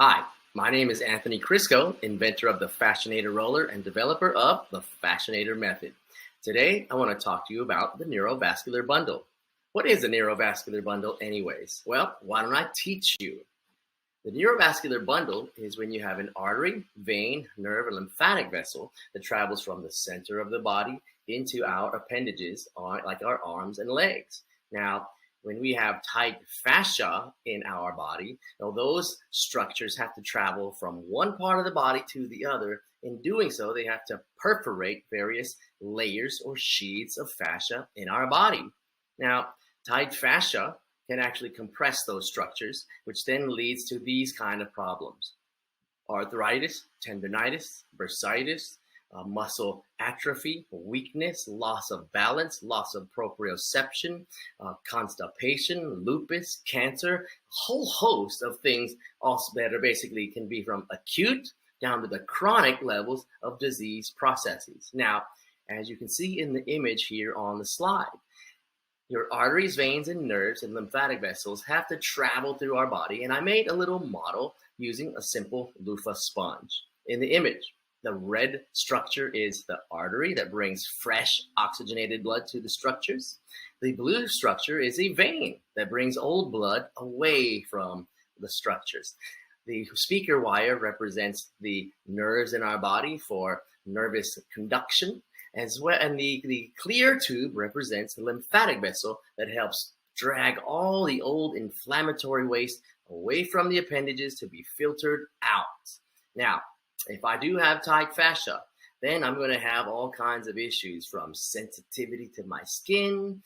Hi, my name is Anthony Chrisco, inventor of the Fascianator Roller and developer of the Fascianator Method. Today, I want to talk to you about the neurovascular bundle. What is a neurovascular bundle anyways? Well, why don't I teach you? The neurovascular bundle is when you have an artery, vein, nerve, or lymphatic vessel that travels from the center of the body into our appendages, like our arms and legs. Now, when we have tight fascia in our body, those structures have to travel from one part of the body to the other. In doing so, they have to perforate various layers or sheaths of fascia in our body. Now, tight fascia can actually compress those structures, which then leads to these kind of problems: arthritis, tendonitis, bursitis, muscle atrophy, weakness, loss of balance, loss of proprioception, constipation, lupus, cancer, a whole host of things also that are basically can be from acute down to the chronic levels of disease processes. Now, as you can see in the image here on the slide, your arteries, veins, and nerves and lymphatic vessels have to travel through our body. And I made a little model using a simple loofah sponge. In the image, the red structure is the artery that brings fresh oxygenated blood to the structures. The blue structure is a vein that brings old blood away from the structures. The speaker wire represents the nerves in our body for nervous conduction, as well, and the clear tube represents the lymphatic vessel that helps drag all the old inflammatory waste away from the appendages to be filtered out. Now, if I do have tight fascia, then I'm going to have all kinds of issues, from sensitivity to my skin,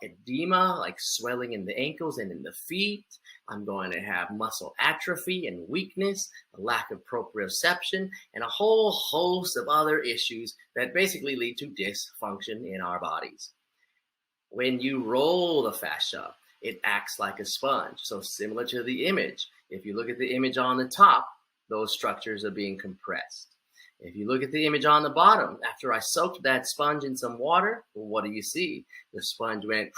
edema, like swelling in the ankles and in the feet. I'm going to have muscle atrophy and weakness, a lack of proprioception, and a whole host of other issues that basically lead to dysfunction in our bodies. When you roll the fascia, it acts like a sponge. So similar to the image, if you look at the image on the top, those structures are being compressed. If you look at the image on the bottom, after I soaked that sponge in some water, well, what do you see? The sponge went,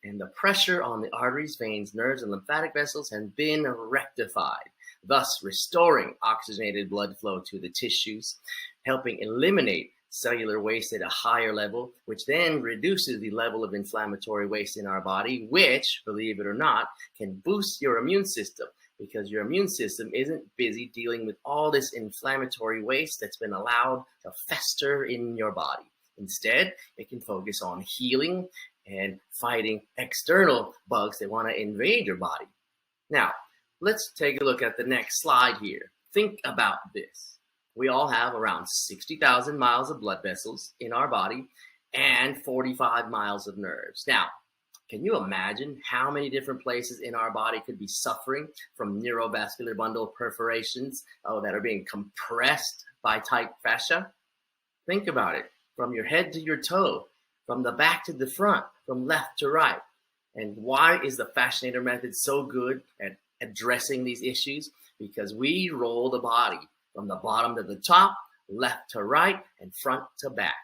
and the pressure on the arteries, veins, nerves, and lymphatic vessels has been rectified, thus restoring oxygenated blood flow to the tissues, helping eliminate cellular waste at a higher level, which then reduces the level of inflammatory waste in our body, which, believe it or not, can boost your immune system, because your immune system isn't busy dealing with all this inflammatory waste that's been allowed to fester in your body. Instead, it can focus on healing and fighting external bugs that want to invade your body. Now, let's take a look at the next slide here. Think about this. We all have around 60,000 miles of blood vessels in our body and 45 miles of nerves. Now, can you imagine how many different places in our body could be suffering from neurovascular bundle perforations that are being compressed by tight fascia? Think about it. From your head to your toe, from the back to the front, from left to right. And why is the Fascianator method so good at addressing these issues? Because we roll the body from the bottom to the top, left to right, and front to back.